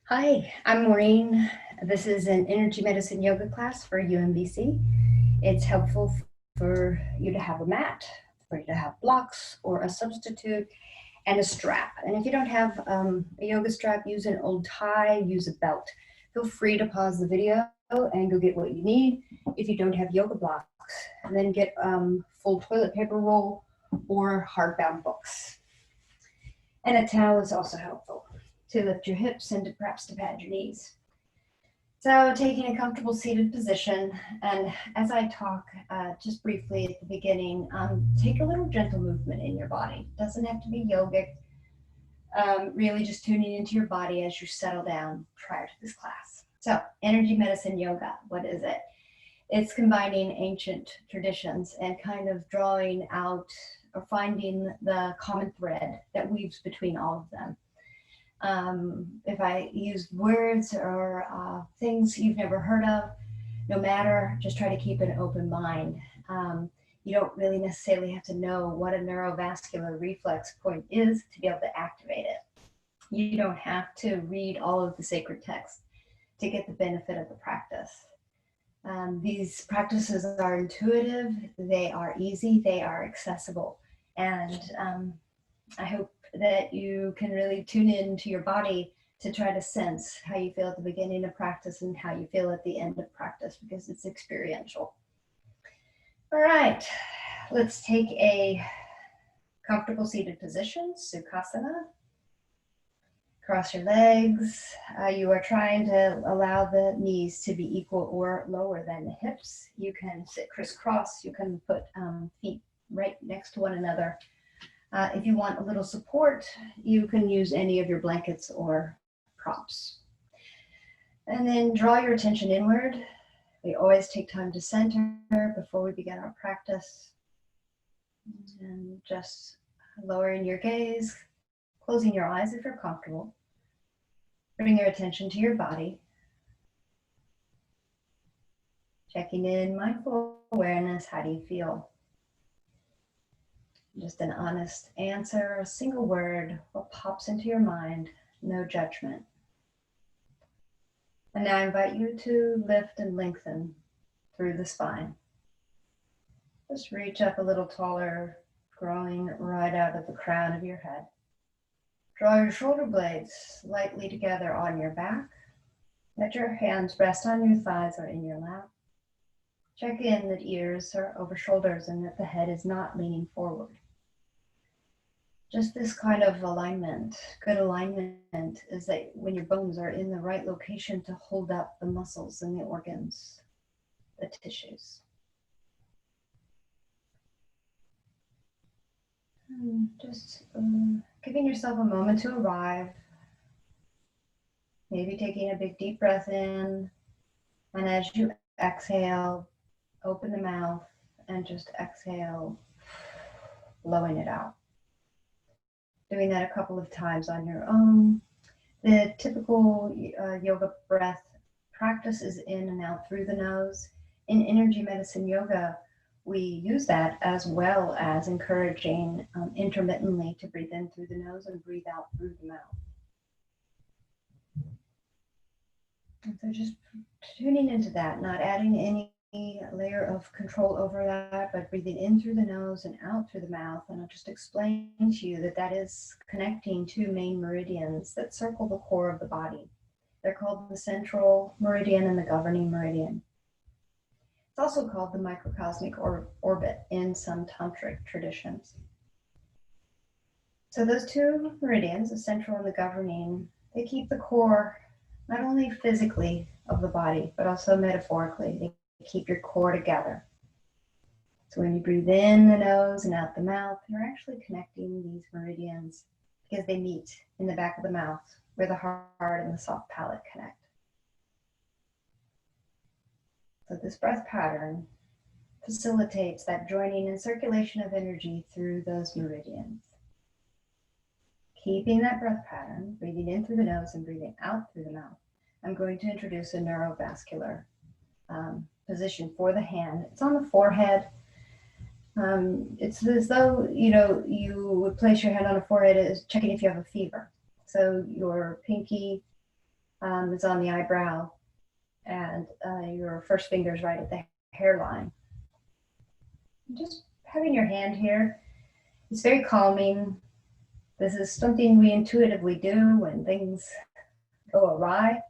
Hi, I'm Maureen. This is an energy medicine yoga class for UMBC. It's helpful for you to have a mat, for you to have blocks or a substitute, and a strap. And if you don't have a yoga strap, use an old tie, use a belt. Feel free to pause the video and go get what you need. If you don't have yoga blocks, then get full toilet paper roll or hardbound books. And a towel is also helpful to lift your hips and to perhaps to pad your knees. So taking a comfortable seated position, and as I talk just briefly at the beginning, take a little gentle movement in your body. It doesn't have to be yogic. Really just tuning into your body as you settle down prior to this class. So energy medicine yoga, what is it? It's combining ancient traditions and kind of drawing out or finding the common thread that weaves between all of them. If I use words or things you've never heard of, no matter, just try to keep an open mind. You don't really necessarily have to know what a neurovascular reflex point is to be able to activate it. You don't have to read all of the sacred texts to get the benefit of the practice. These practices are intuitive, they are easy, they are accessible, and I hope that you can really tune into your body to try to sense how you feel at the beginning of practice and how you feel at the end of practice, because it's experiential. All right, let's take a comfortable seated position, Sukhasana. Cross your legs. You are trying to allow the knees to be equal or lower than the hips. You can sit crisscross. You can put feet right next to one another. If you want a little support, you can use any of your blankets or props. And then draw your attention inward. We always take time to center before we begin our practice. And just lowering your gaze, closing your eyes if you're comfortable. Bring your attention to your body. Checking in, mindful awareness, how do you feel? Just an honest answer, a single word, what pops into your mind, no judgment. And now I invite you to lift and lengthen through the spine. Just reach up a little taller, growing right out of the crown of your head. Draw your shoulder blades lightly together on your back. Let your hands rest on your thighs or in your lap. Check in that ears are over shoulders and that the head is not leaning forward. Just this kind of alignment. Good alignment is that when your bones are in the right location to hold up the muscles and the organs, the tissues. Just giving yourself a moment to arrive. Maybe taking a big deep breath in, and as you exhale, open the mouth and just exhale, blowing it out. Doing that a couple of times on your own. The typical yoga breath practice is in and out through the nose. In energy medicine yoga, we use that as well as encouraging intermittently to breathe in through the nose and breathe out through the mouth. And so just tuning into that, not adding any layer of control over that, but breathing in through the nose and out through the mouth. And I'll just explain to you that that is connecting two main meridians that circle the core of the body. They're called the central meridian and the governing meridian. It's also called the microcosmic orbit in some tantric traditions. So those two meridians, the central and the governing, they keep the core not only physically of the body, but also metaphorically. They keep your core together. So when you breathe in the nose and out the mouth, you're actually connecting these meridians because they meet in the back of the mouth where the heart and the soft palate connect. So this breath pattern facilitates that joining and circulation of energy through those meridians. Keeping that breath pattern, breathing in through the nose and breathing out through the mouth, I'm going to introduce a neurovascular position for the hand. It's on the forehead. It's as though you would place your hand on a forehead, as checking if you have a fever. So your pinky is on the eyebrow, and your first finger is right at the hairline. Just having your hand here, it's very calming. This is something we intuitively do when things go awry.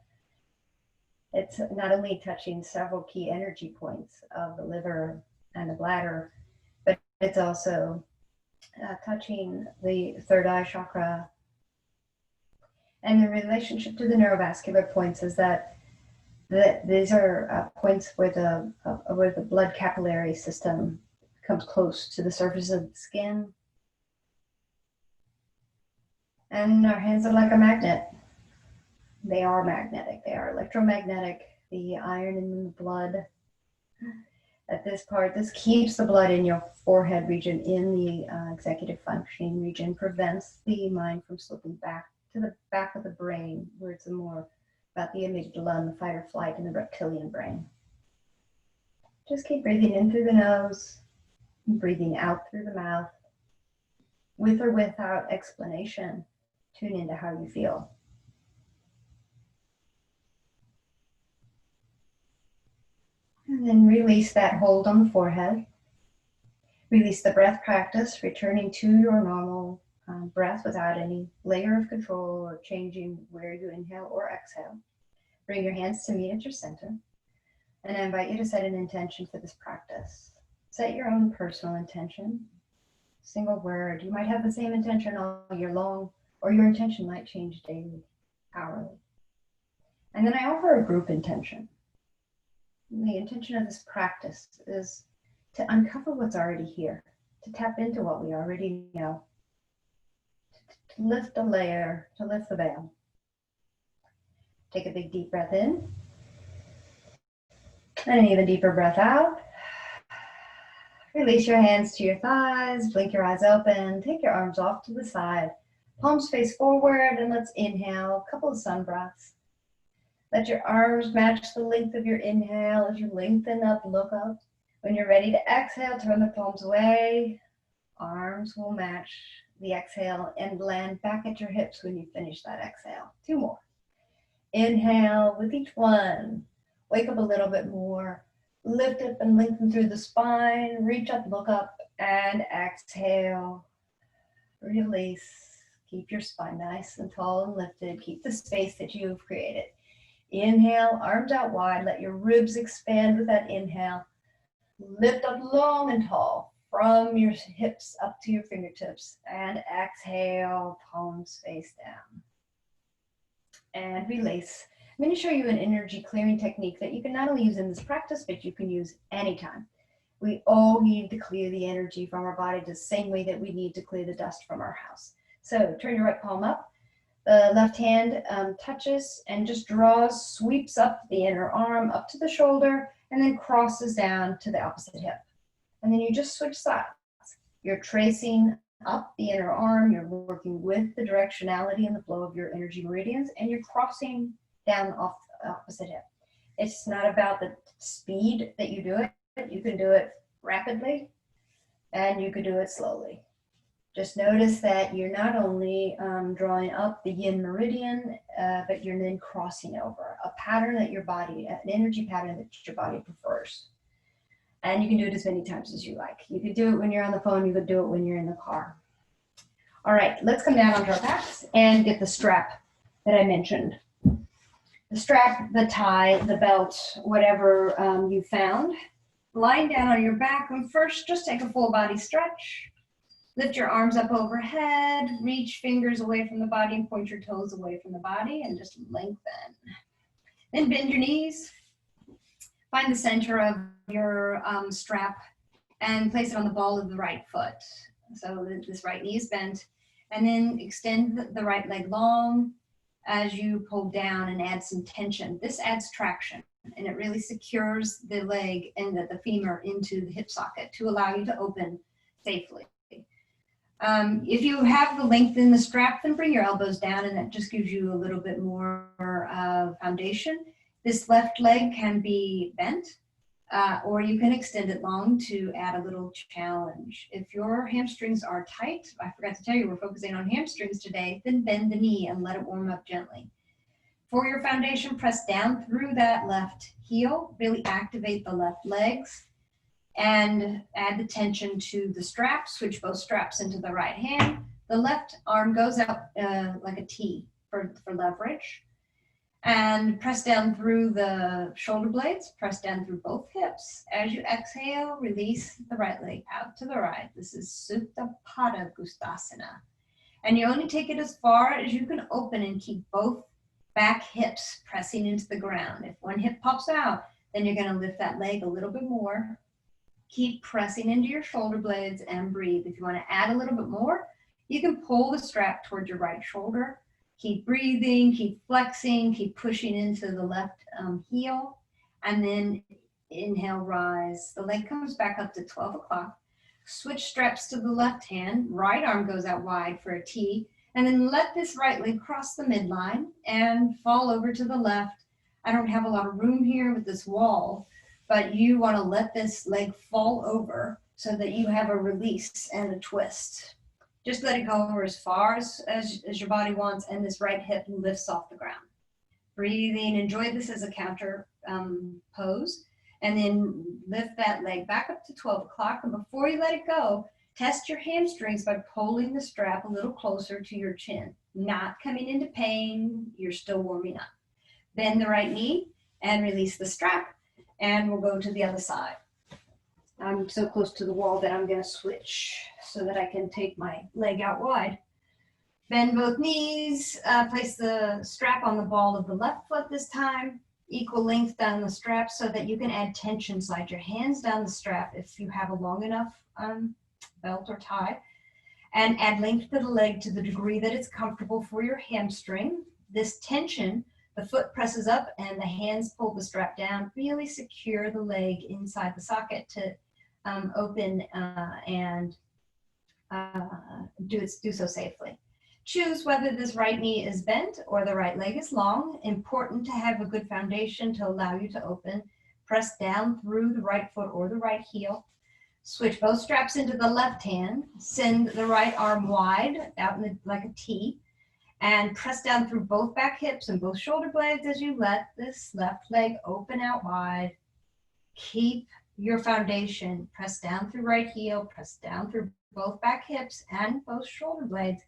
It's not only touching several key energy points of the liver and the bladder, but it's also touching the third eye chakra. And the relationship to the neurovascular points is that these are points where the blood capillary system comes close to the surface of the skin. And our hands are like a magnet. They are magnetic. They are electromagnetic. The iron in the blood at this part, this keeps the blood in your forehead region, in the executive functioning region, prevents the mind from slipping back to the back of the brain, where it's more about the amygdala and the fight or flight in the reptilian brain. Just keep breathing in through the nose, and breathing out through the mouth, with or without explanation. Tune into how you feel. And then release that hold on the forehead. Release the breath practice, returning to your normal breath without any layer of control or changing where you inhale or exhale. Bring your hands to meet at your center. And I invite you to set an intention for this practice. Set your own personal intention. Single word. You might have the same intention all year long, or your intention might change daily, hourly. And then I offer a group intention. The intention of this practice is to uncover what's already here, to tap into what we already know, to lift a layer, to lift the veil. Take a big deep breath in, and an even deeper breath out. Release your hands to your thighs, blink your eyes open, take your arms off to the side, palms face forward, and let's inhale a couple of sun breaths. Let your arms match the length of your inhale. As you lengthen up, look up. When you're ready to exhale, turn the palms away. Arms will match the exhale and land back at your hips when you finish that exhale. 2 more. Inhale with each one. Wake up a little bit more. Lift up and lengthen through the spine. Reach up, look up, and exhale. Release. Keep your spine nice and tall and lifted. Keep the space that you've created. Inhale, arms out wide. Let your ribs expand with that inhale. Lift up long and tall from your hips up to your fingertips. And exhale, palms face down. And release. I'm going to show you an energy clearing technique that you can not only use in this practice, but you can use anytime. We all need to clear the energy from our body the same way that we need to clear the dust from our house. So turn your right palm up. The left hand touches and just draws, sweeps up the inner arm up to the shoulder, and then crosses down to the opposite hip. And then you just switch sides. You're tracing up the inner arm, you're working with the directionality and the flow of your energy meridians, and you're crossing down off the opposite hip. It's not about the speed that you do it. You can do it rapidly, and you can do it slowly. Just notice that you're not only drawing up the yin meridian, but you're then crossing over a pattern that your body, an energy pattern that your body prefers. And you can do it as many times as you like. You could do it when you're on the phone. You could do it when you're in the car. All right, let's come down onto our backs and get the strap that I mentioned. The strap, the tie, the belt, whatever you found. Lying down on your back, and first just take a full body stretch. Lift your arms up overhead, reach fingers away from the body and point your toes away from the body and just lengthen. Then bend your knees. Find the center of your strap and place it on the ball of the right foot. So this right knee is bent. And then extend the right leg long as you pull down and add some tension. This adds traction, and it really secures the leg and the femur into the hip socket to allow you to open safely. If you have the length in the strap, then bring your elbows down, and that just gives you a little bit more foundation. This left leg can be bent, or you can extend it long to add a little challenge. If your hamstrings are tight, I forgot to tell you we're focusing on hamstrings today, then bend the knee and let it warm up gently. For your foundation, press down through that left heel, really activate the left legs, and add the tension to the straps. Switch both straps into the right hand. The left arm goes out like a T for leverage. And press down through the shoulder blades, press down through both hips. As you exhale, release the right leg out to the right. This is Supta Pada Gustasana. And you only take it as far as you can open and keep both back hips pressing into the ground. If one hip pops out, then you're going to lift that leg a little bit more. Keep pressing into your shoulder blades and breathe. If you want to add a little bit more, you can pull the strap towards your right shoulder. Keep breathing, keep flexing, keep pushing into the left heel, and then inhale, rise. The leg comes back up to 12 o'clock. Switch straps to the left hand. Right arm goes out wide for a T, and then let this right leg cross the midline and fall over to the left. I don't have a lot of room here with this wall, but you want to let this leg fall over so that you have a release and a twist. Just let it go over as far as your body wants, and this right hip lifts off the ground. Breathing, enjoy this as a counter pose, and then lift that leg back up to 12 o'clock. And before you let it go, test your hamstrings by pulling the strap a little closer to your chin. Not coming into pain, you're still warming up. Bend the right knee and release the strap, and we'll go to the other side. I'm so close to the wall that I'm going to switch so that I can take my leg out wide. Bend both knees, place the strap on the ball of the left foot this time, equal length down the strap so that you can add tension. Slide your hands down the strap if you have a long enough belt or tie, and add length to the leg to the degree that it's comfortable for your hamstring. This tension, the foot presses up and the hands pull the strap down. Really secure the leg inside the socket to open and do so safely. Choose whether this right knee is bent or the right leg is long. Important to have a good foundation to allow you to open. Press down through the right foot or the right heel. Switch both straps into the left hand. Send the right arm wide out like a T. And press down through both back hips and both shoulder blades as you let this left leg open out wide. Keep your foundation. Press down through right heel, press down through both back hips and both shoulder blades,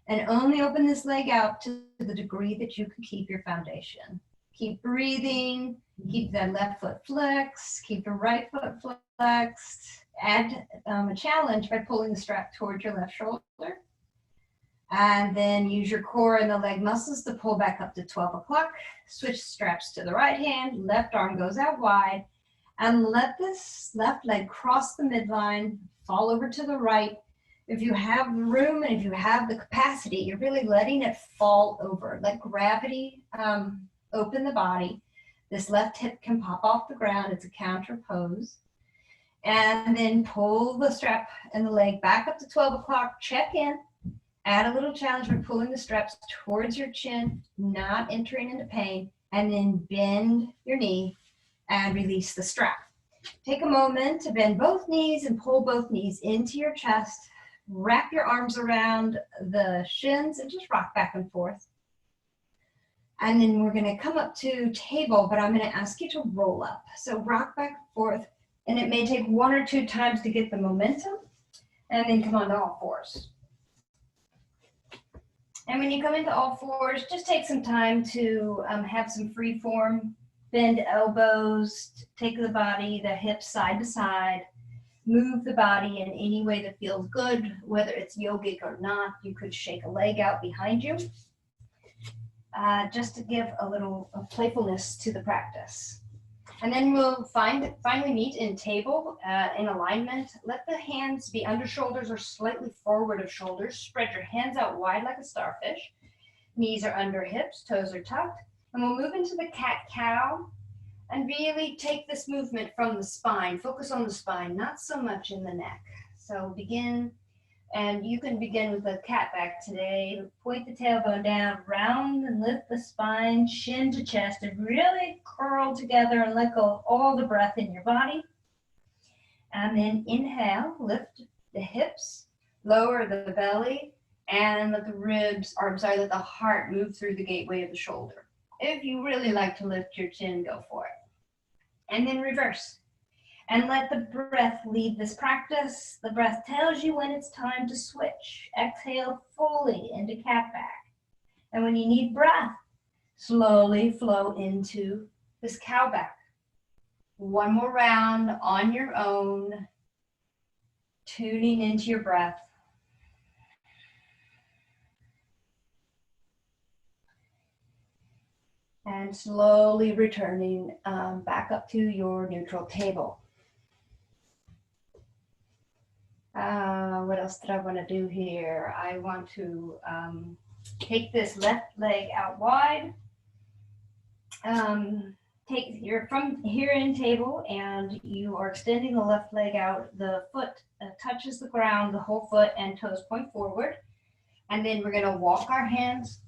and only open this leg out to the degree that you can keep your foundation. Keep breathing, keep that left foot flexed, keep the right foot flexed. Add a challenge by pulling the strap towards your left shoulder. And then use your core and the leg muscles to pull back up to 12 o'clock. Switch straps to the right hand, left arm goes out wide, and let this left leg cross the midline, fall over to the right. If you have room and if you have the capacity, you're really letting it fall over. Let gravity open the body. This left hip can pop off the ground. It's a counter pose. And then pull the strap and the leg back up to 12 o'clock. Check in. Add a little challenge by pulling the straps towards your chin, not entering into pain, and then bend your knee and release the strap. Take a moment to bend both knees and pull both knees into your chest. Wrap your arms around the shins and just rock back and forth. And then we're going to come up to table, but I'm going to ask you to roll up. So rock back and forth, and it may take 1 or 2 times to get the momentum, and then come on to all fours. And when you come into all fours, just take some time to have some free form. Bend elbows, take the body, the hips side to side. Move the body in any way that feels good, whether it's yogic or not. You could shake a leg out behind you, just to give a little playfulness to the practice. And then we'll finally meet in table in alignment. Let the hands be under shoulders or slightly forward of shoulders. Spread your hands out wide like a starfish. Knees are under hips, toes are tucked. And we'll move into the cat-cow and really take this movement from the spine. Focus on the spine, not so much in the neck. So begin, and you can begin with the cat back today. Point the tailbone down, round and lift the spine, shin to chest, and really curl together and let go of all the breath in your body. And then inhale, lift the hips, lower the belly, and let the ribs, or I'm sorry, let the heart move through the gateway of the shoulder. If you really like to lift your chin, go for it. And then reverse. And let the breath lead this practice. The breath tells you when it's time to switch. Exhale fully into cat back. And when you need breath, slowly flow into this cow back. One more round on your own, tuning into your breath. And slowly returning back up to your neutral table. What else did I want to do here? I want to take this left leg out wide. You're from here in table and you are extending the left leg out. The foot touches the ground, the whole foot and toes point forward. And then we're going to walk our hands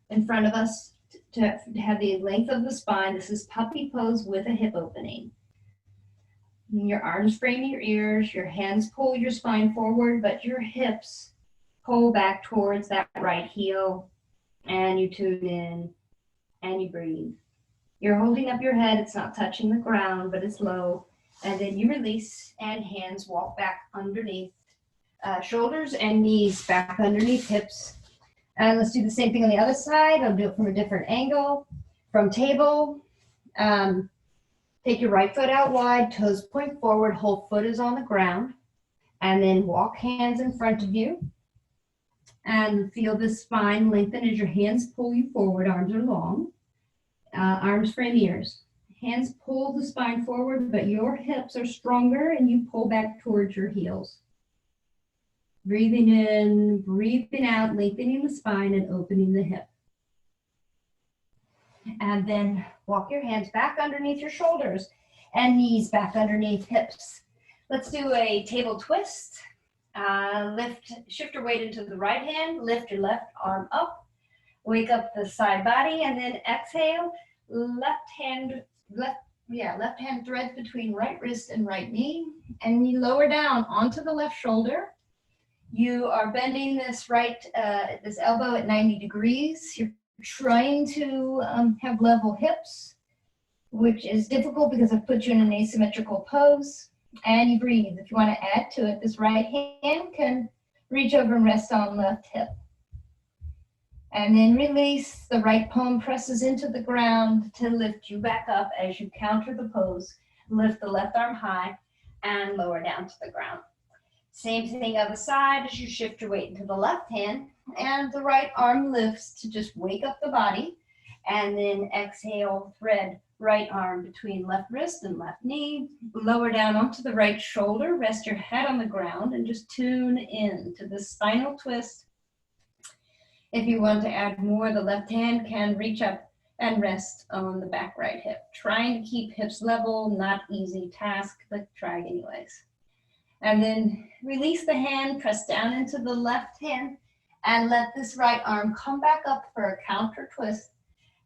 in front of us to have the length of the spine. This is puppy pose with a hip opening. Your arms frame your ears, your hands pull your spine forward, but your hips pull back towards that right heel, and you tune in and you breathe. You're holding up your head, it's not touching the ground, but it's low, and then you release and hands walk back underneath, shoulders and knees back underneath hips. And let's do the same thing on the other side. I'll do it from a different angle. From table, take your right foot out wide, toes point forward, whole foot is on the ground. And then walk hands in front of you. And feel the spine lengthen as your hands pull you forward, arms are long. Arms frame ears. Hands pull the spine forward, but your hips are stronger and you pull back towards your heels. Breathing in, breathing out, lengthening the spine and opening the hip. And then walk your hands back underneath your shoulders and knees back underneath hips. Let's do a table twist. Shift your weight into the right hand, lift your left arm up, wake up the side body, and then exhale. Left hand threads between right wrist and right knee, and you lower down onto the left shoulder. You are bending this this elbow at 90 degrees. You're trying to have level hips, which is difficult because I've put you in an asymmetrical pose. And you breathe. If you want to add to it, this right hand can reach over and rest on left hip. And then release. The right palm presses into the ground to lift you back up as you counter the pose. Lift the left arm high and lower down to the ground. Same thing other side as you shift your weight into the left hand and the right arm lifts to just wake up the body. And then exhale, thread right arm between left wrist and left knee. Lower down onto the right shoulder, rest your head on the ground and just tune in to the spinal twist. If you want to add more, the left hand can reach up and rest on the back right hip. Trying to keep hips level, not easy task, but try anyways. And then release the hand, press down into the left hand, and let this right arm come back up for a counter twist.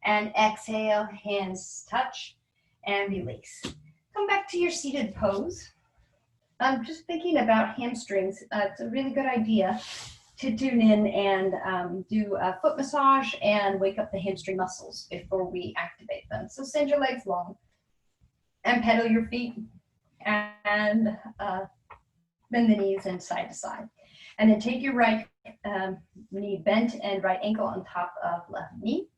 And exhale, hands touch and release. Come back to your seated pose. I'm just thinking about hamstrings. It's a really good idea to tune in and do a foot massage and wake up the hamstring muscles before we activate them. So send your legs long and pedal your feet and bend the knees and side to side. And then take your right knee bent and right ankle on top of left knee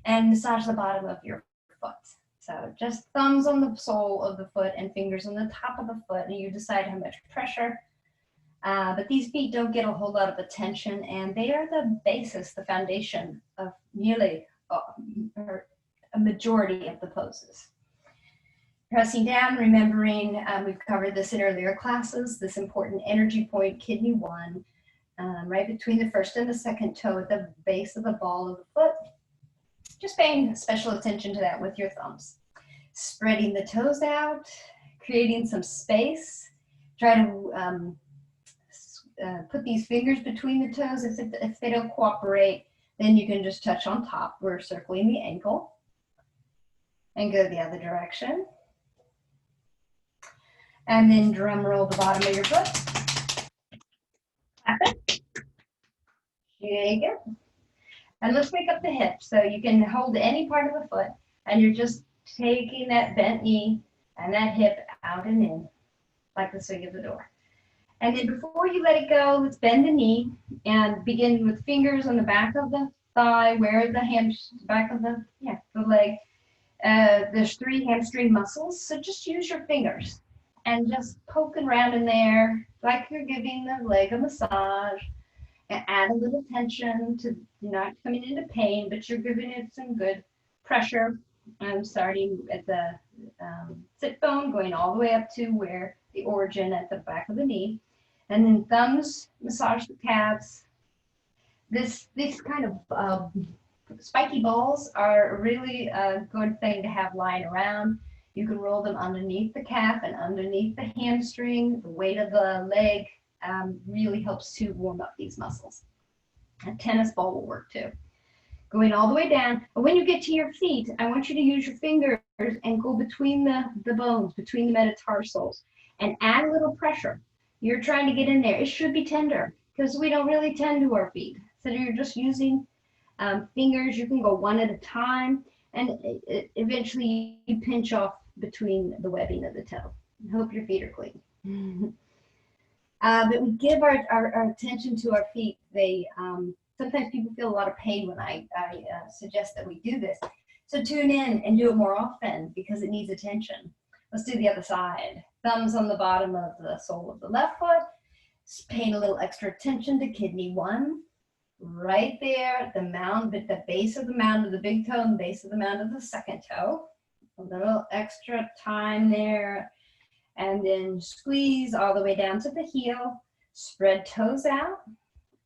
and massage the bottom of your foot. So just thumbs on the sole of the foot and fingers on the top of the foot, and you decide how much pressure. But these feet don't get a whole lot of attention, and they are the basis, the foundation of nearly or a majority of the poses. Pressing down, remembering we've covered this in earlier classes, this important energy point, kidney 1, right between the first and the second toe at the base of the ball of the foot. Just paying special attention to that with your thumbs. Spreading the toes out, creating some space. Try to put these fingers between the toes. If they don't cooperate, then you can just touch on top. We're circling the ankle. And go the other direction. And then drum roll the bottom of your foot. Clap it. Shake it. And let's wake up the hips. So you can hold any part of the foot, and you're just taking that bent knee and that hip out and in, like the swing of the door. And then before you let it go, let's bend the knee and begin with fingers on the back of the thigh, where the back of the leg. There's 3 hamstring muscles, so just use your fingers and just poking around in there like you're giving the leg a massage, and add a little tension to not coming into pain, but you're giving it some good pressure. I'm starting at the sit bone, going all the way up to where the origin at the back of the knee, and then thumbs massage the calves. These kind of spiky balls are really a good thing to have lying around. You can roll them underneath the calf and underneath the hamstring. The weight of the leg really helps to warm up these muscles. A tennis ball will work too. Going all the way down. And when you get to your feet, I want you to use your fingers and go between the bones, between the metatarsals, and add a little pressure. You're trying to get in there. It should be tender because we don't really tend to our feet. So you're just using fingers. You can go one at a time, and eventually you pinch off between the webbing of the toe. I hope your feet are clean. But we give our attention to our feet. Sometimes people feel a lot of pain when I suggest that we do this. So tune in and do it more often because it needs attention. Let's do the other side. Thumbs on the bottom of the sole of the left foot. Paying a little extra attention to kidney 1. Right there, the mound, at the base of the mound of the big toe and the base of the mound of the second toe. A little extra time there. And then squeeze all the way down to the heel. Spread toes out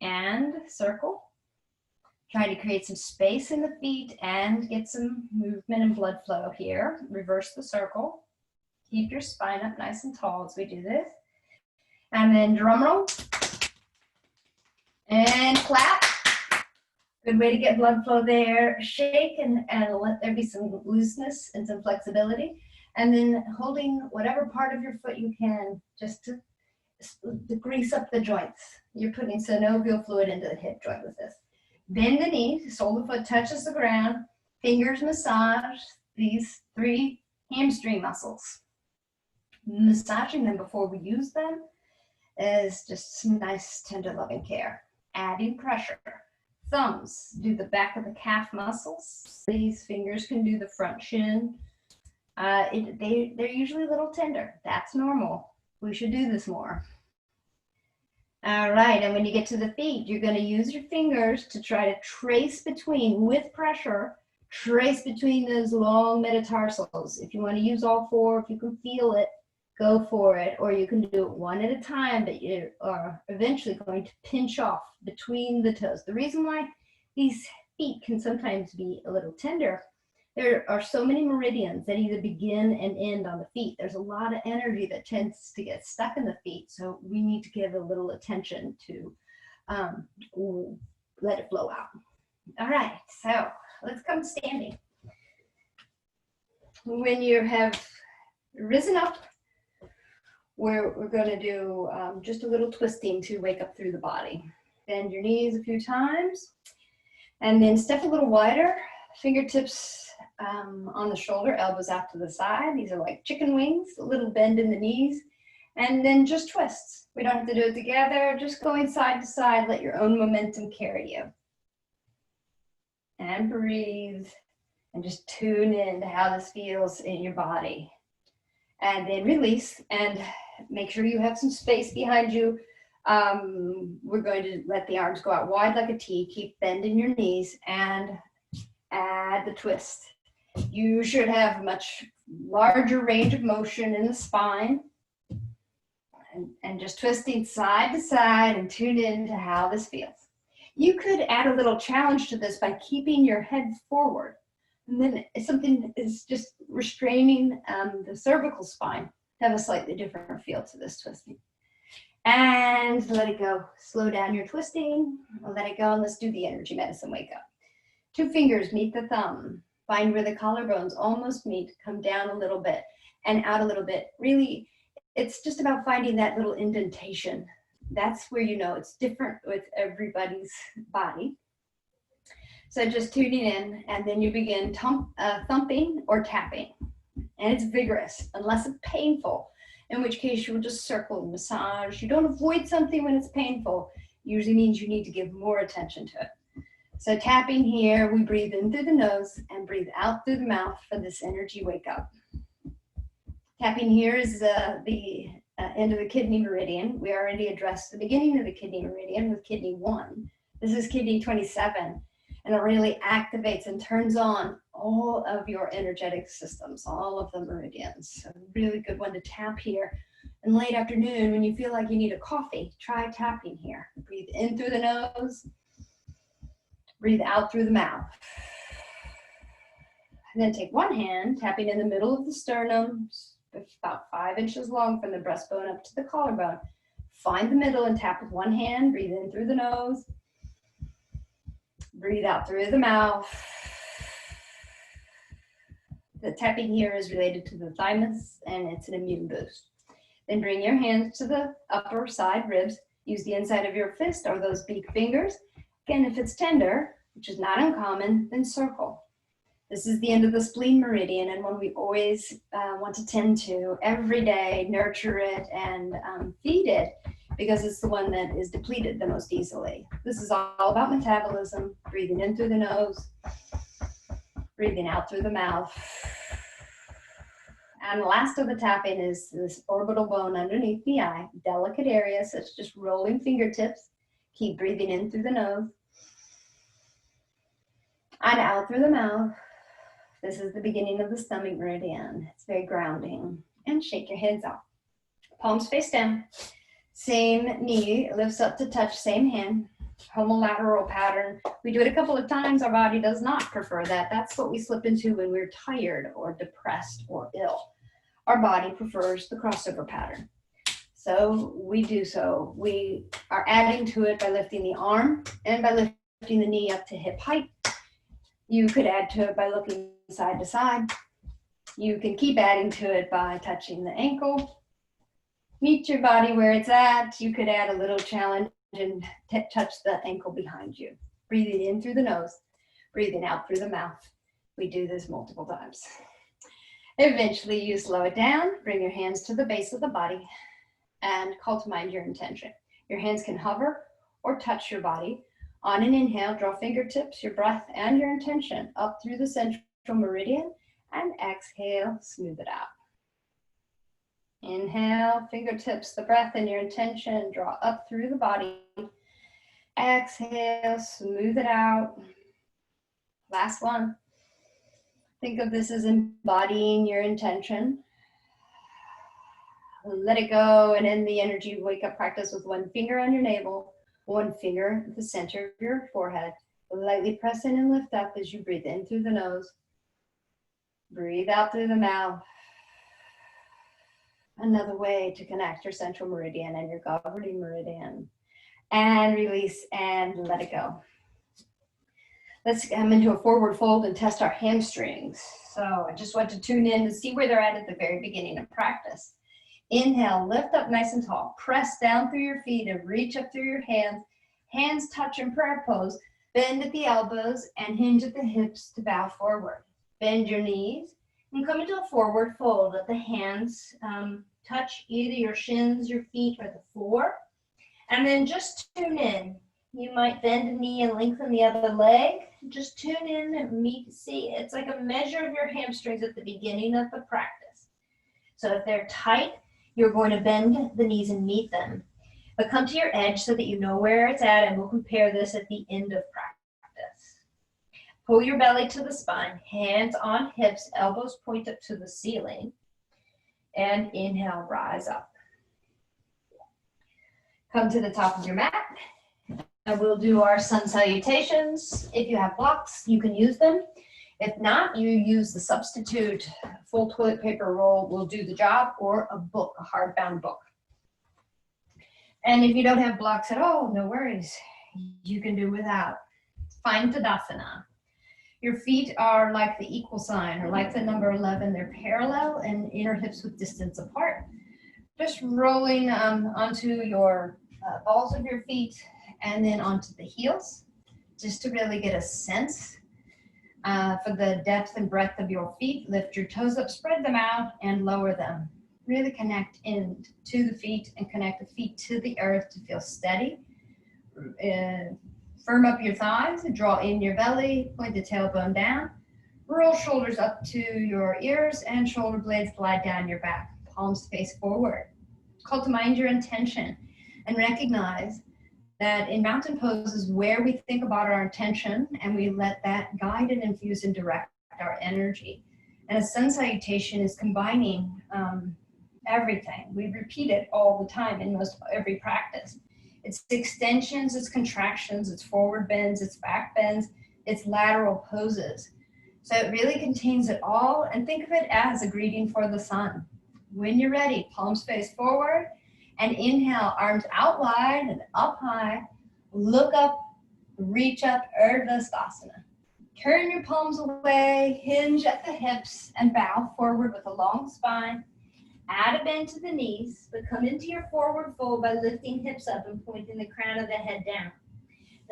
and circle. Try to create some space in the feet and get some movement and blood flow here. Reverse the circle. Keep your spine up nice and tall as we do this. And then drum roll. And clap. Good way to get blood flow there. Shake and let there be some looseness and some flexibility. And then holding whatever part of your foot you can just to grease up the joints. You're putting synovial fluid into the hip joint with this. Bend the knee, sole of the foot touches the ground. Fingers massage these 3 hamstring muscles. Massaging them before we use them is just some nice, tender, loving care. Adding pressure. Thumbs do the back of the calf muscles. These fingers can do the front shin. They're usually a little tender. That's normal. We should do this more. All right, and when you get to the feet, you're going to use your fingers to try to trace between, with pressure, trace between those long metatarsals. If you want to use all 4, if you can feel it, go for it. Or you can do it one at a time, but you are eventually going to pinch off between the toes. The reason why these feet can sometimes be a little tender, there are so many meridians that either begin and end on the feet. There's a lot of energy that tends to get stuck in the feet, so we need to give a little attention to let it flow out. All right, so let's come standing. When you have risen up, we're going to do just a little twisting to wake up through the body. Bend your knees a few times, and then step a little wider, fingertips on the shoulder, elbows out to the side. These are like chicken wings, a little bend in the knees, and then just twists. We don't have to do it together, just going side to side, let your own momentum carry you. And breathe, and just tune in to how this feels in your body. And then release, and make sure you have some space behind you. We're going to let the arms go out wide like a T, keep bending your knees, and add the twist. You should have a much larger range of motion in the spine, and just twisting side to side and tune in to how this feels. You could add a little challenge to this by keeping your head forward, and then if something is just restraining the cervical spine, have a slightly different feel to this twisting. And let it go. Slow down your twisting, let it go, and let's do the energy medicine wake up. 2 fingers meet the thumb. Find where the collarbones almost meet, come down a little bit and out a little bit. Really, it's just about finding that little indentation. That's where you know it's different with everybody's body. So just tuning in, and then you begin thumping or tapping. And it's vigorous, unless it's painful, in which case you will just circle and massage. You don't avoid something when it's painful. Usually means you need to give more attention to it. So tapping here, we breathe in through the nose and breathe out through the mouth for this energy wake up. Tapping here is the end of the kidney meridian. We already addressed the beginning of the kidney meridian with kidney 1. This is kidney 27, and it really activates and turns on all of your energetic systems, all of the meridians. So really good one to tap here. And late afternoon, when you feel like you need a coffee, try tapping here. Breathe in through the nose, breathe out through the mouth. And then take one hand, tapping in the middle of the sternum, about 5 inches long from the breastbone up to the collarbone. Find the middle and tap with one hand. Breathe in through the nose. Breathe out through the mouth. The tapping here is related to the thymus, and it's an immune boost. Then bring your hands to the upper side ribs. Use the inside of your fist or those big fingers. Again, if it's tender, which is not uncommon, then circle. This is the end of the spleen meridian, and one we always want to tend to every day, nurture it and feed it, because it's the one that is depleted the most easily. This is all about metabolism, breathing in through the nose, breathing out through the mouth. And the last of the tapping is this orbital bone underneath the eye, delicate area, so it's just rolling fingertips. Keep breathing in through the nose and out through the mouth. This is the beginning of the stomach meridian. It's very grounding. And shake your hands out. Palms face down. Same knee lifts up to touch same hand. Homolateral pattern. We do it a couple of times. Our body does not prefer that. That's what we slip into when we're tired or depressed or ill. Our body prefers the crossover pattern. So we do so. We are adding to it by lifting the arm and by lifting the knee up to hip height. You could add to it by looking side to side. You can keep adding to it by touching the ankle. Meet your body where it's at. You could add a little challenge and touch the ankle behind you. Breathing in through the nose, breathing out through the mouth. We do this multiple times. Eventually you slow it down, bring your hands to the base of the body and call to mind your intention. Your hands can hover or touch your body. On an inhale, draw fingertips, your breath, and your intention up through the central meridian, and exhale, smooth it out. Inhale, fingertips, the breath, and your intention, draw up through the body. Exhale, smooth it out. Last one. Think of this as embodying your intention. Let it go and end the energy wake up practice with one finger on your navel, one finger at the center of your forehead. Lightly press in and lift up as you breathe in through the nose. Breathe out through the mouth. Another way to connect your central meridian and your governing meridian. And release and let it go. Let's come into a forward fold and test our hamstrings. So I just want to tune in to see where they're at the very beginning of practice. Inhale, lift up nice and tall. Press down through your feet and reach up through your hands. Hands touch in prayer pose. Bend at the elbows and hinge at the hips to bow forward. Bend your knees and come into a forward fold. Let the hands touch either your shins, your feet, or the floor. And then just tune in. You might bend a knee and lengthen the other leg. Just tune in and see. It's like a measure of your hamstrings at the beginning of the practice. So if they're tight, you're going to bend the knees and meet them. But come to your edge so that you know where it's at, and we'll compare this at the end of practice. Pull your belly to the spine, hands on hips, elbows point up to the ceiling. And inhale, rise up. Come to the top of your mat. And we'll do our sun salutations. If you have blocks, you can use them. If not, you use the substitute full toilet paper roll will do the job, or a book, a hardbound book. And if you don't have blocks at all, no worries. You can do without. Find Tadasana. Your feet are like the equal sign, or like the number 11. They're parallel and inner hips with distance apart. Just rolling onto your balls of your feet and then onto the heels. just to really get a sense for the depth and breadth of your feet. Lift your toes up, spread them out, and lower them. Really connect in to the feet and connect the feet to the earth to feel steady. Firm up your thighs, draw in your belly, point the tailbone down. Roll shoulders up to your ears and shoulder blades glide down your back. Palms face forward. Call to mind your intention and recognize that in mountain poses where we think about our intention and we let that guide and infuse and direct our energy. And a sun salutation is combining everything. We repeat it all the time in most every practice. It's extensions, it's contractions, it's forward bends, it's back bends, it's lateral poses. So it really contains it all, and think of it as a greeting for the sun. When you're ready, palms face forward, and inhale, arms out wide and up high. Look up, reach up, Urdhva Sthasana. Turn your palms away, hinge at the hips, and bow forward with a long spine. Add a bend to the knees, but come into your forward fold by lifting hips up and pointing the crown of the head down.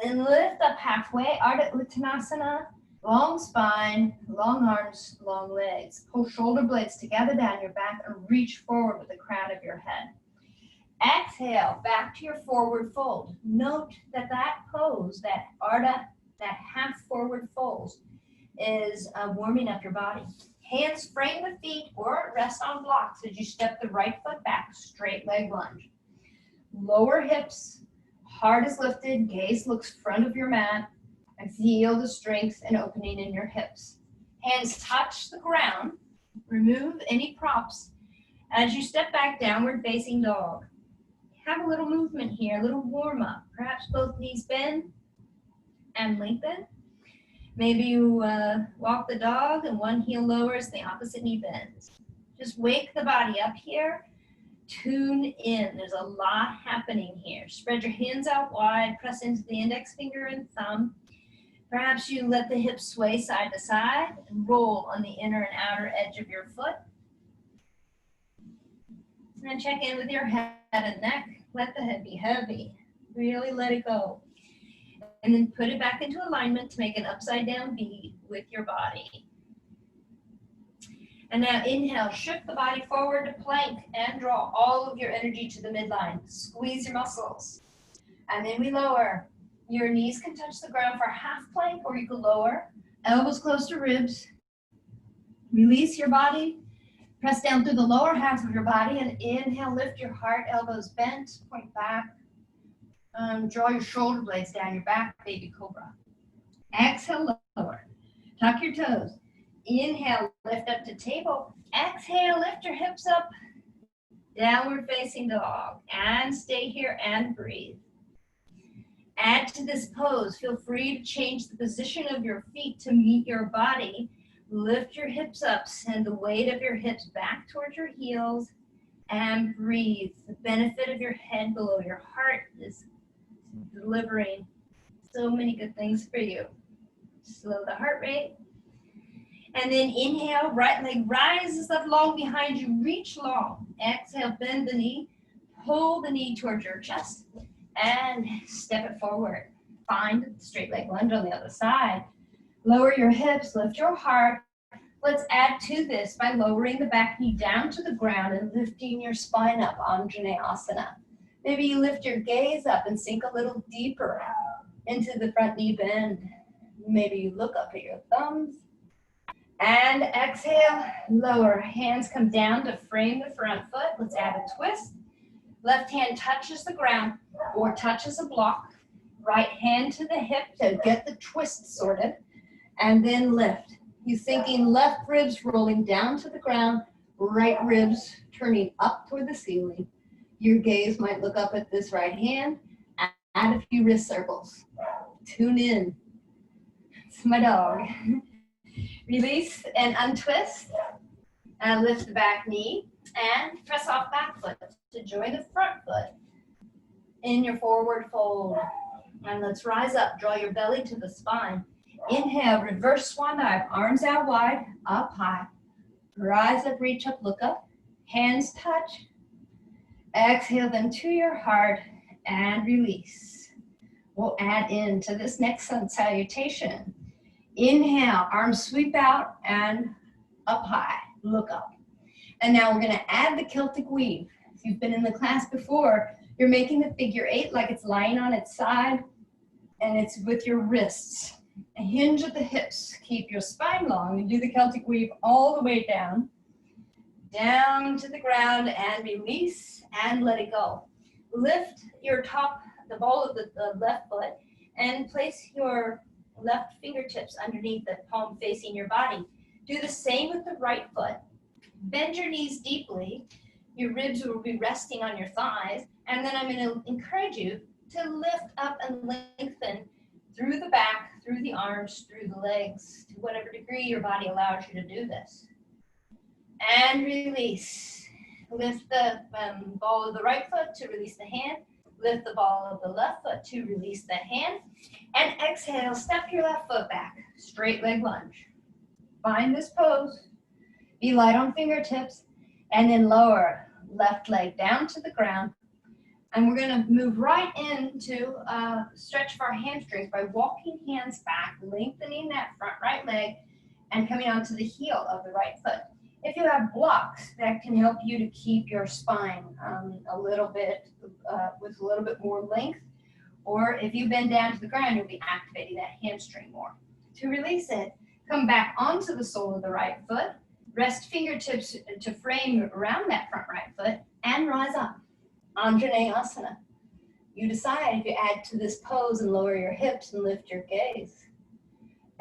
Then lift up halfway, Ardha Uttanasana. Long spine, long arms, long legs. Pull shoulder blades together down your back and reach forward with the crown of your head. Exhale, back to your forward fold. Note that that pose, that Ardha, that half forward fold, is warming up your body. Hands frame the feet or rest on blocks as you step the right foot back, straight leg lunge. Lower hips, heart is lifted, gaze looks front of your mat, and feel the strength and opening in your hips. Hands touch the ground. Remove any props as you step back, downward facing dog. Have a little movement here, a little warm up. Perhaps both knees bend and lengthen. Maybe you walk the dog and one heel lowers, the opposite knee bends. Just wake the body up here. Tune in. There's a lot happening here. Spread your hands out wide, press into the index finger and thumb. Perhaps you let the hips sway side to side and roll on the inner and outer edge of your foot. And check in with your head and neck. Let the head be heavy. Really let it go. And then put it back into alignment to make an upside down V with your body. And now inhale, shift the body forward to plank and draw all of your energy to the midline. Squeeze your muscles. And then we lower. Your knees can touch the ground for half plank, or you can lower. Elbows close to ribs. Release your body. Press down through the lower half of your body and inhale, lift your heart, elbows bent, point back. Draw your shoulder blades down your back, baby cobra. Exhale, lower. Tuck your toes. Inhale, lift up to table. Exhale, lift your hips up. Downward facing dog. And stay here and breathe. Add to this pose. Feel free to change the position of your feet to meet your body. Lift your hips up. Send the weight of your hips back towards your heels. And breathe. The benefit of your head below your heart is delivering so many good things for you. Slow the heart rate. And then inhale, right leg rises up long behind you. Reach long. Exhale, bend the knee. Pull the knee towards your chest. And step it forward. Find the straight leg lunge on the other side. Lower your hips, lift your heart. Let's add to this by lowering the back knee down to the ground and lifting your spine up, Anjaneyasana. Maybe you lift your gaze up and sink a little deeper into the front knee bend. Maybe you look up at your thumbs. And exhale, lower. Hands come down to frame the front foot. Let's add a twist. Left hand touches the ground or touches a block. Right hand to the hip to get the twist sorted. And then lift. You thinking left ribs rolling down to the ground, right ribs turning up toward the ceiling. Your gaze might look up at this right hand. Add a few wrist circles. Tune in. It's my dog. Release and untwist. And lift the back knee and press off back foot to join the front foot in your forward fold. And let's rise up. Draw your belly to the spine. Inhale, reverse swan dive. Arms out wide, up high. Rise up, reach up, look up. Hands touch. Exhale them to your heart and release. we'll add into this next sun salutation. Inhale, arms sweep out and up high, look up. And now we're gonna add the Celtic weave. If you've been in the class before, you're making the figure 8 like it's lying on its side, and it's with your wrists. A hinge at the hips, keep your spine long, and do the Celtic weave all the way down to the ground, and release and let it go. Lift your top, the ball of the left foot, and place your left fingertips underneath the palm facing your body. Do the same with the right foot. Bend your knees deeply. Your ribs will be resting on your thighs, and then I'm going to encourage you to lift up and lengthen through the back, through the arms, through the legs, to whatever degree your body allows you to do this. And release. Lift the ball of the right foot to release the hand. Lift the ball of the left foot to release the hand. And exhale, step your left foot back. Straight leg lunge. Find this pose. Be light on fingertips. And then lower left leg down to the ground. And we're going to move right into stretch of our hamstrings by walking hands back, lengthening that front right leg, and coming onto the heel of the right foot. If you have blocks, that can help you to keep your spine a little bit with a little bit more length. Or if you bend down to the ground, you'll be activating that hamstring more. To release it, come back onto the sole of the right foot, rest fingertips to frame around that front right foot, and rise up. Anjaneyasana. You decide if you add to this pose and lower your hips and lift your gaze.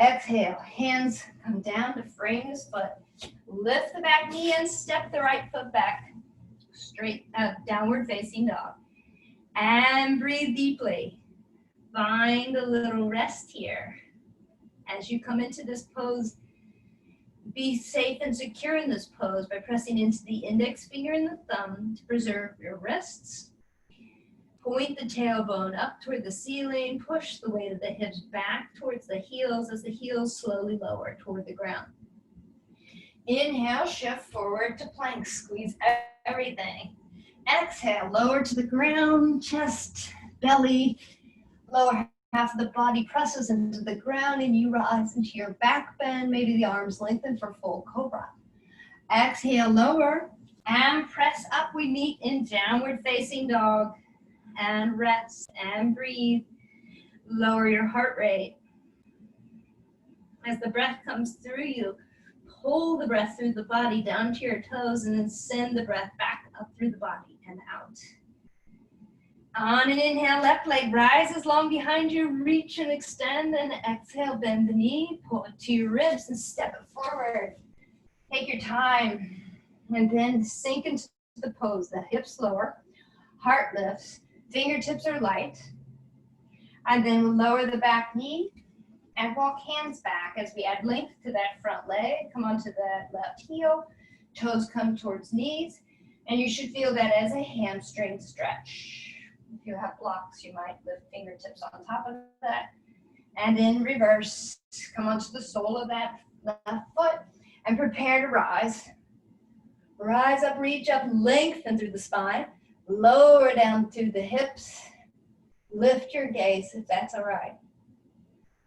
Exhale, hands come down to frame this foot. Lift the back knee and step the right foot back. Straight downward facing dog. And breathe deeply. Find a little rest here. As you come into this pose, be safe and secure in this pose by pressing into the index finger and the thumb to preserve your wrists. Point the tailbone up toward the ceiling. Push the weight of the hips back towards the heels as the heels slowly lower toward the ground. Inhale, shift forward to plank. Squeeze everything. Exhale, lower to the ground, chest, belly, lower half of the body presses into the ground, and you rise into your back bend. Maybe the arms lengthen for full cobra. Exhale, lower, and press up. We meet in downward facing dog. And rest and breathe. Lower your heart rate. As the breath comes through you, pull the breath through the body down to your toes, and then send the breath back up through the body and out. On an inhale, left leg rises long behind you. Reach and extend, and exhale, bend the knee, pull it to your ribs and step it forward. Take your time, and then sink into the pose. The hips lower, heart lifts, fingertips are light. And then lower the back knee and walk hands back as we add length to that front leg. Come onto the left heel, toes come towards knees, and you should feel that as a hamstring stretch. If you have blocks, you might lift fingertips on top of that. And then reverse, come onto the sole of that left foot and prepare to rise. Rise up, reach up, lengthen through the spine. Lower down through the hips. Lift your gaze if that's all right.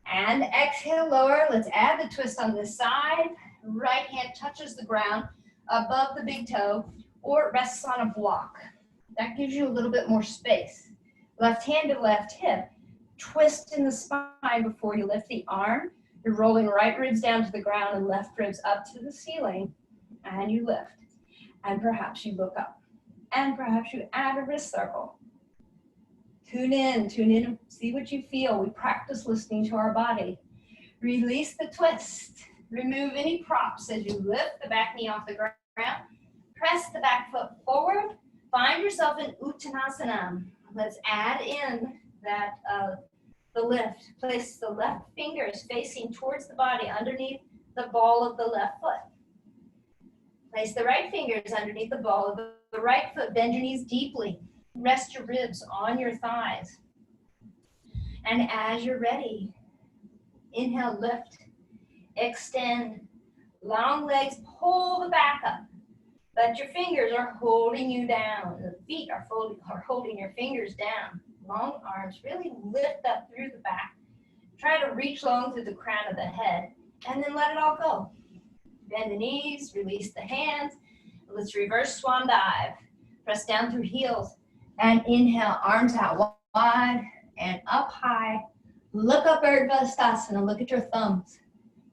And exhale, lower. Let's add the twist on this side. Right hand touches the ground above the big toe, or it rests on a block. That gives you a little bit more space. Left hand to left hip. Twist in the spine before you lift the arm. You're rolling right ribs down to the ground and left ribs up to the ceiling. And you lift. And perhaps you look up. And perhaps you add a wrist circle. Tune in, see what you feel. We practice listening to our body. Release the twist. Remove any props as you lift the back knee off the ground. Press the back foot forward. Find yourself in Uttanasana. Let's add in that the lift. Place the left fingers facing towards the body underneath the ball of the left foot. Place the right fingers underneath the ball of the right foot. Bend your knees deeply. Rest your ribs on your thighs. And as you're ready, inhale, lift, extend, long legs, pull the back up. But your fingers are holding you down. The feet are holding your fingers down. long arms. Really lift up through the back. Try to reach long through the crown of the head, and then let it all go. Bend the knees, release the hands. Let's reverse swan dive. Press down through heels, and inhale, arms out wide and up high. Look up, Urdhva Sthasana. Look at your thumbs.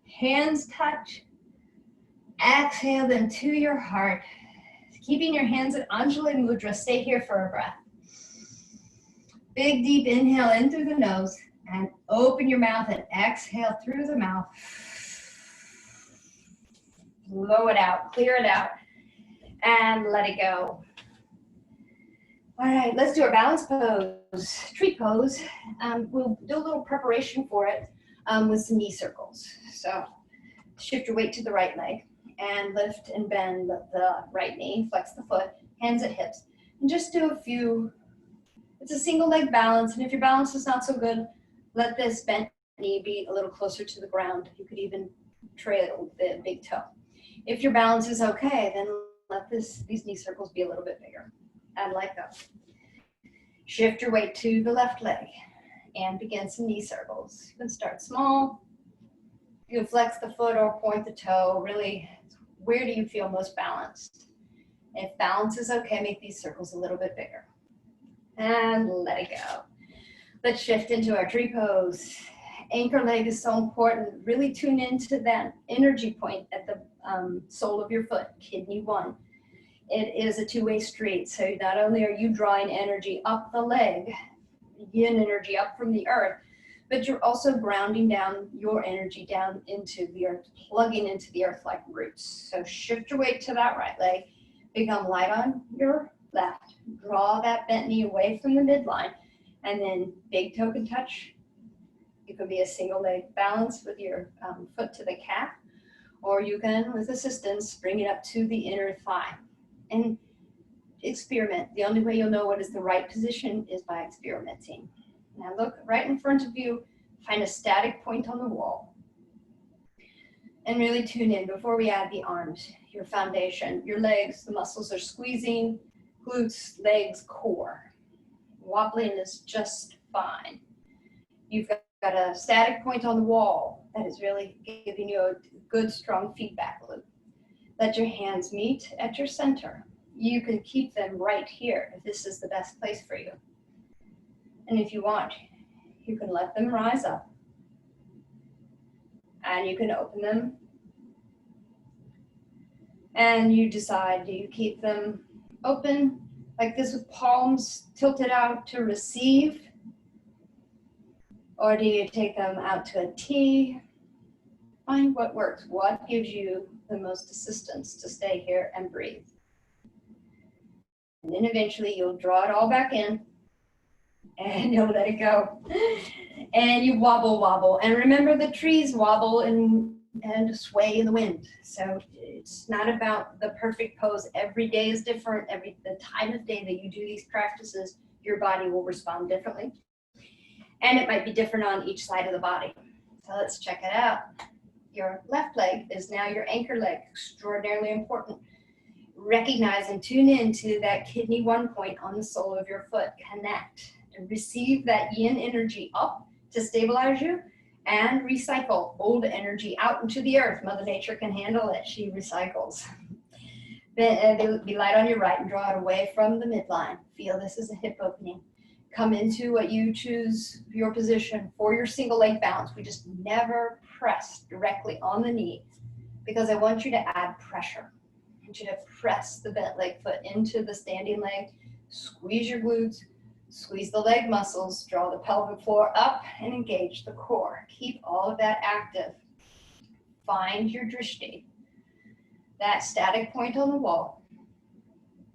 Hands touch. Exhale them to your heart. Keeping your hands at Anjali Mudra. Stay here for a breath. Big, deep inhale in through the nose and open your mouth and exhale through the mouth. Blow it out, clear it out, and let it go. All right, let's do our balance pose, tree pose. We'll do a little preparation for it with some knee circles. So shift your weight to the right leg and lift and bend the right knee, flex the foot, hands at hips, and just do a few. It's a single leg balance, and if your balance is not so good, let this bent knee be a little closer to the ground. You could even trail the big toe. If your balance is okay, then let these knee circles be a little bit bigger. And let go. Shift your weight to the left leg and begin some knee circles. You can start small. You can flex the foot or point the toe. Really, where do you feel most balanced? If balance is okay, make these circles a little bit bigger. And let it go. Let's shift into our tree pose. Anchor leg is so important. Really tune into that energy point at the sole of your foot, kidney 1. It is a two-way street. So not only are you drawing energy up the leg, yin energy up from the earth, but you're also grounding down your energy down into the earth, plugging into the earth like roots. So shift your weight to that right leg, become light on your left, draw that bent knee away from the midline, and then big toe can touch. You can be a single leg balance with your foot to the calf, or you can, with assistance, bring it up to the inner thigh. And experiment. The only way you'll know what is the right position is by experimenting. Now look right in front of you, find a static point on the wall, and really tune in before we add the arms, your foundation, your legs, the muscles are squeezing, glutes, legs, core. Wobbling is just fine. You've got a static point on the wall that is really giving you a good, strong feedback loop. Let your hands meet at your center. You can keep them right here if this is the best place for you. And if you want, you can let them rise up. And you can open them. And you decide, do you keep them open like this with palms tilted out to receive? Or do you take them out to a T? Find what works. What gives you the most assistance to stay here and breathe? And then eventually you'll draw it all back in and you'll let it go. And you wobble, wobble. And remember, the trees wobble and sway in the wind. So it's not about the perfect pose. Every day is different. The time of day that you do these practices, your body will respond differently. And it might be different on each side of the body. So let's check it out. Your left leg is now your anchor leg, extraordinarily important. Recognize and tune into that kidney 1 point on the sole of your foot. Connect and receive that yin energy up to stabilize you and recycle old energy out into the earth. Mother Nature can handle it. She recycles. Be light on your right and draw it away from the midline. Feel this is a hip opening. Come into what you choose, your position for your single leg balance. We just never press directly on the knee because I want you to add pressure. I want you to press the bent leg foot into the standing leg, squeeze your glutes, squeeze the leg muscles, draw the pelvic floor up and engage the core. Keep all of that active. Find your drishti, that static point on the wall,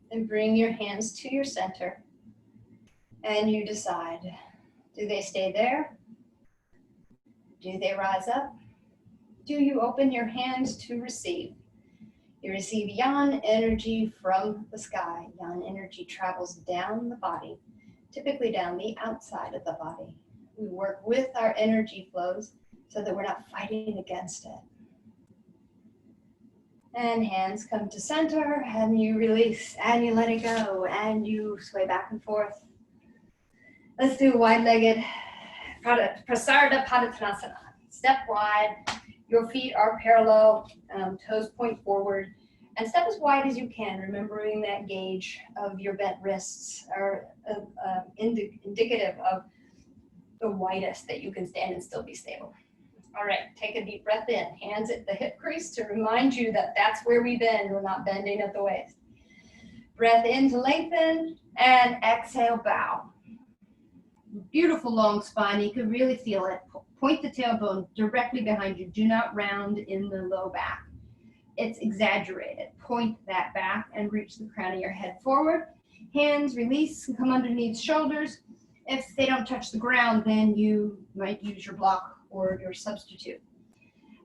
and bring your hands to your center. And you decide, do they stay there? Do they rise up? Do you open your hands to receive? You receive yang energy from the sky. Yang energy travels down the body, typically down the outside of the body. We work with our energy flows so that we're not fighting against it. And hands come to center, and you release, and you let it go, and you sway back and forth. Let's do wide-legged Prasarada Padottanasana. Step wide, your feet are parallel, toes point forward, and step as wide as you can, remembering that gauge of your bent wrists are indicative of the widest that you can stand and still be stable. All right, take a deep breath in, hands at the hip crease to remind you that that's where we bend, we're not bending at the waist. Breath in to lengthen, and exhale, bow. Beautiful long spine, you can really feel it. Point the tailbone directly behind you. Do not round in the low back. It's exaggerated. Point that back and reach the crown of your head forward. Hands release and come underneath shoulders. If they don't touch the ground, then you might use your block or your substitute.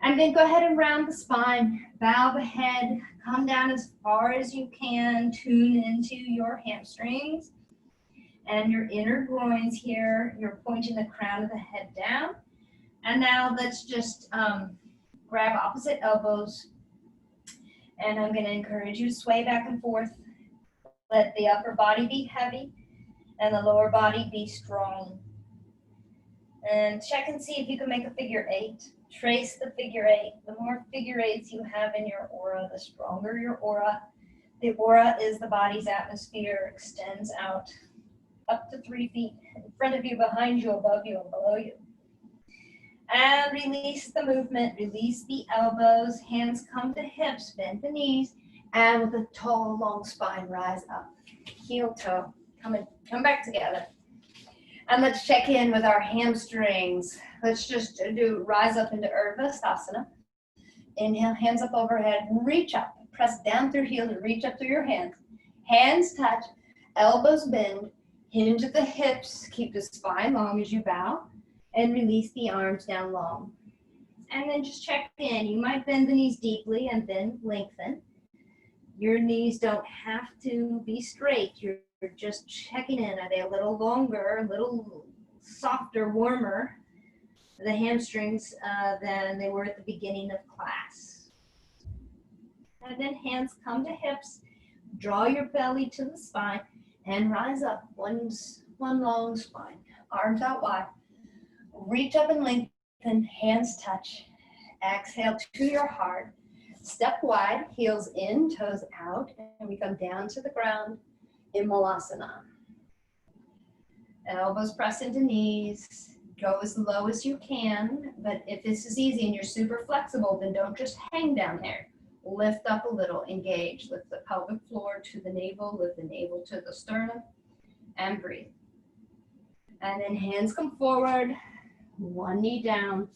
And then go ahead and round the spine, bow the head, come down as far as you can, tune into your hamstrings and your inner groins here. You're pointing the crown of the head down. And now let's just grab opposite elbows. And I'm going to encourage you to sway back and forth. Let the upper body be heavy and the lower body be strong. And check and see if you can make a figure eight. Trace the figure eight. The more figure eights you have in your aura, the stronger your aura. The aura is the body's atmosphere, extends out up to 3 feet in front of you, behind you, above you, and below you. And release the movement, release the elbows, hands come to hips, bend the knees, and with a tall, long spine, rise up. Heel toe, come back together. And let's check in with our hamstrings. Let's just do rise up into Urdhva Sthasana. Inhale, hands up overhead, reach up, press down through heels and reach up through your hands. Hands touch, elbows bend, hinge at the hips, keep the spine long as you bow, and release the arms down long. And then just check in. You might bend the knees deeply and then lengthen. Your knees don't have to be straight. You're just checking in. Are they a little longer, a little softer, warmer, the hamstrings than they were at the beginning of class? And then hands come to hips. Draw your belly to the spine and rise up. One long spine. Arms out wide. Reach up and lengthen, hands touch. Exhale to your heart. Step wide, heels in, toes out, and we come down to the ground in Malasana. Elbows press into knees. Go as low as you can, but if this is easy and you're super flexible, then don't just hang down there. Lift up a little, engage. Lift the pelvic floor to the navel, lift the navel to the sternum, and breathe. And then hands come forward. One knee down,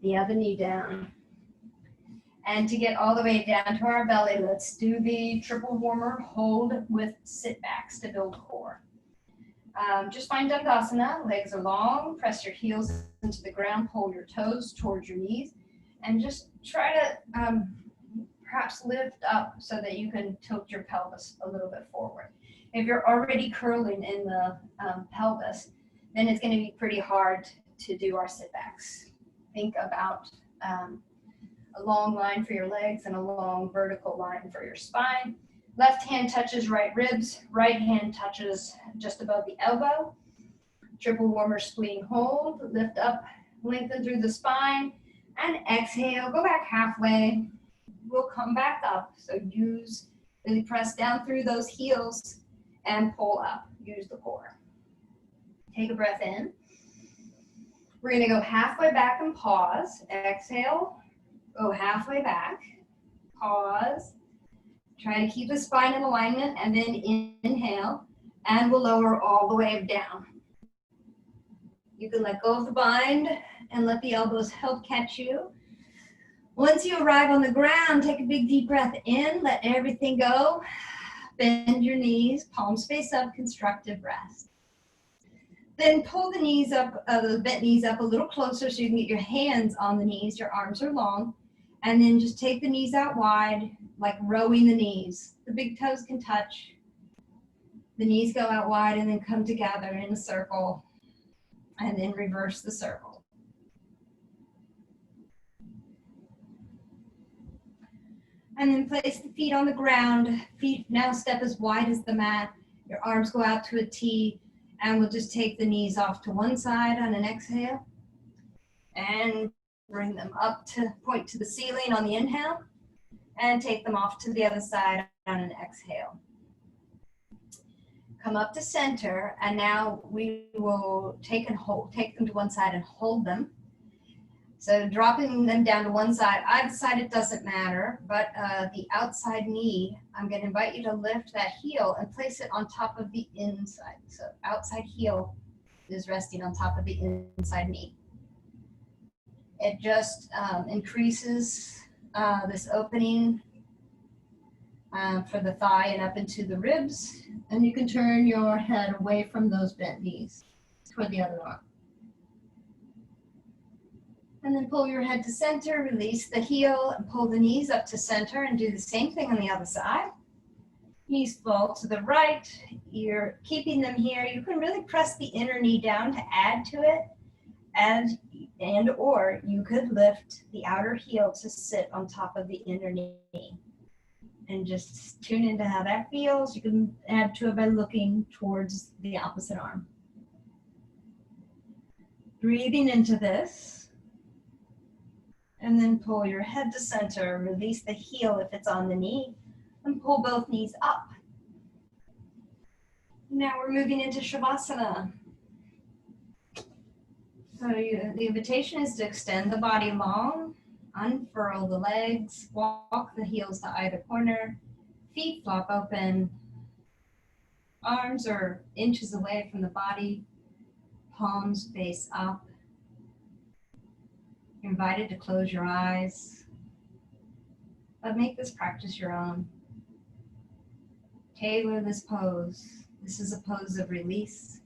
the other knee down. And to get all the way down to our belly, let's do the triple warmer hold with sit backs to build core. Just find Dandasana, legs are long, press your heels into the ground, pull your toes towards your knees, and just try to perhaps lift up so that you can tilt your pelvis a little bit forward. If you're already curling in the pelvis, then it's going to be pretty hard to do our sit backs. Think about a long line for your legs and a long vertical line for your spine. Left hand touches right ribs, right hand touches just above the elbow. Triple warmer spleen hold, lift up, lengthen through the spine, and exhale, go back halfway. We'll come back up. So really press down through those heels and pull up, use the core. Take a breath in. We're gonna go halfway back and pause. Exhale, go halfway back, pause. Try to keep the spine in alignment and then inhale, and we'll lower all the way down. You can let go of the bind and let the elbows help catch you. Once you arrive on the ground, take a big deep breath in, let everything go. Bend your knees, palms face up, constructive rest. Then pull the knees up, the bent knees up a little closer so you can get your hands on the knees, your arms are long. And then just take the knees out wide, like rowing the knees. The big toes can touch. The knees go out wide and then come together in a circle. And then reverse the circle. And then place the feet on the ground. Feet now step as wide as the mat. Your arms go out to a T. And we'll just take the knees off to one side on an exhale and bring them up to point to the ceiling on the inhale and take them off to the other side on an exhale. Come up to center, and now we will take them to one side and hold them. So dropping them down to one side, either side it doesn't matter, but the outside knee, I'm going to invite you to lift that heel and place it on top of the inside. So outside heel is resting on top of the inside knee. It just increases this opening for the thigh and up into the ribs. And you can turn your head away from those bent knees toward the other arm. And then pull your head to center, release the heel, and pull the knees up to center, and do the same thing on the other side. Knees fall to the right. You're keeping them here. You can really press the inner knee down to add to it, and or you could lift the outer heel to sit on top of the inner knee. And just tune into how that feels. You can add to it by looking towards the opposite arm. Breathing into this. And then pull your head to center. Release the heel if it's on the knee. And pull both knees up. Now we're moving into Shavasana. So the invitation is to extend the body long. Unfurl the legs, walk the heels to either corner, feet flop open, arms are inches away from the body, palms face up. You're invited to close your eyes, but make this practice your own. Tailor this pose. This is a pose of release,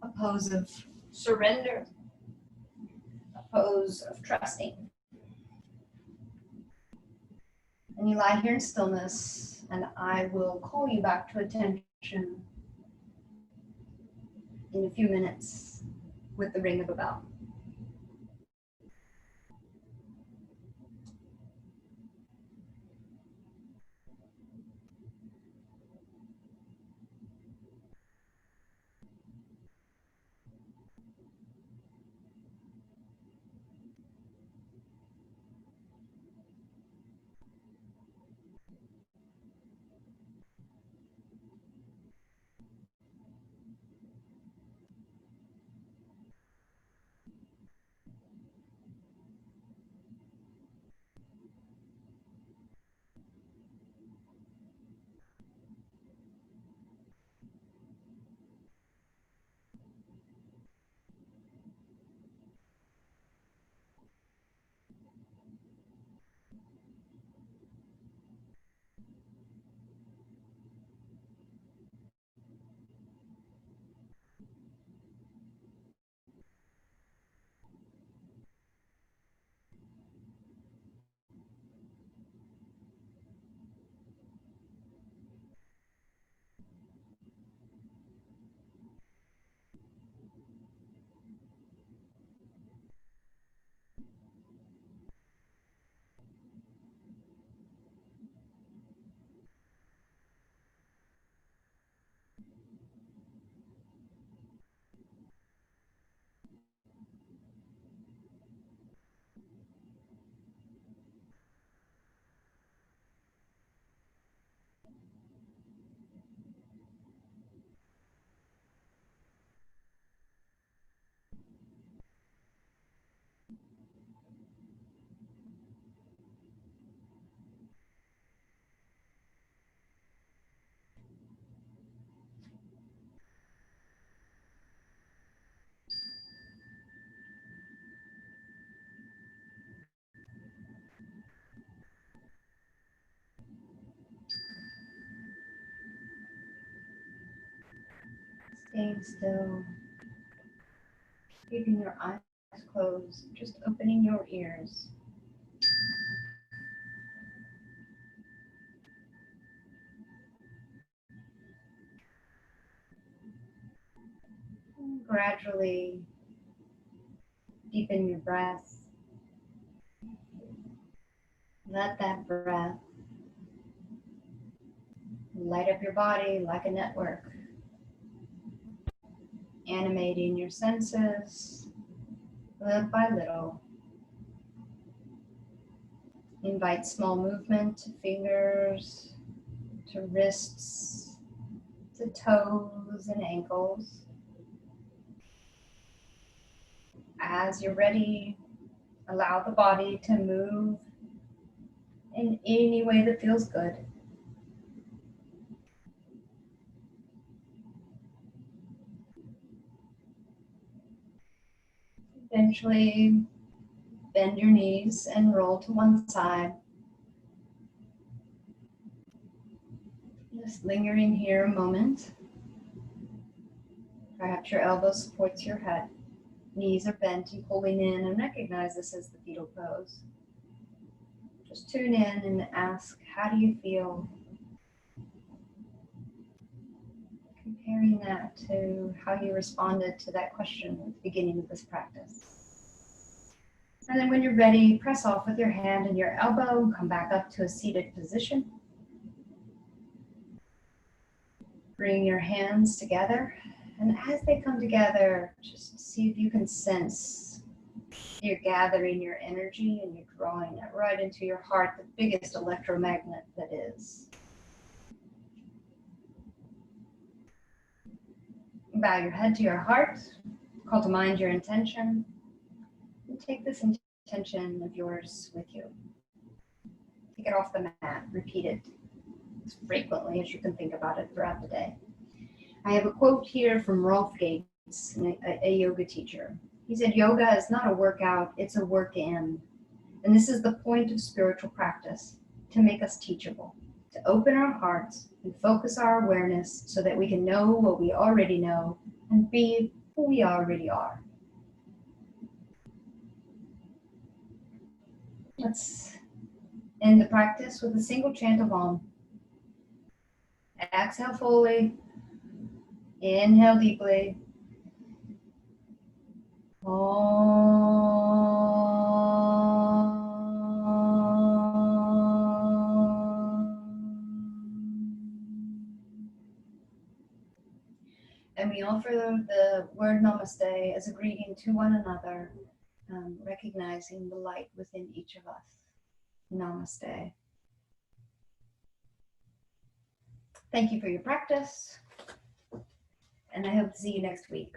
a pose of surrender, pose of trusting. And you lie here in stillness, and I will call you back to attention in a few minutes with the ring of a bell. Staying still, keeping your eyes closed, just opening your ears. And gradually deepen your breath. Let that breath light up your body like a network. animating your senses little by little. Invite small movement to fingers, to wrists, to toes and ankles. As you're ready, allow the body to move in any way that feels good. Eventually, bend your knees and roll to one side. Just lingering here a moment. Perhaps your elbow supports your head. Knees are bent and pulling in, and recognize this as the fetal pose. Just tune in and ask, how do you feel? Comparing that to how you responded to that question at the beginning of this practice. And then when you're ready, press off with your hand and your elbow and come back up to a seated position. Bring your hands together, and as they come together, just see if you can sense you're gathering your energy and you're drawing it right into your heart, the biggest electromagnet that is. Bow your head to your heart, call to mind your intention, and take this intention of yours with you. Take it off the mat, repeat it as frequently as you can think about it throughout the day. I have a quote here from Rolf Gates, a yoga teacher. He said, yoga is not a workout, it's a work in. And this is the point of spiritual practice, to make us teachable, to open our hearts and focus our awareness so that we can know what we already know and be who we already are. Let's end the practice with a single chant of Om. Exhale fully, inhale deeply. And we offer the word namaste as a greeting to one another, recognizing the light within each of us. Namaste. Thank you for your practice, and I hope to see you next week.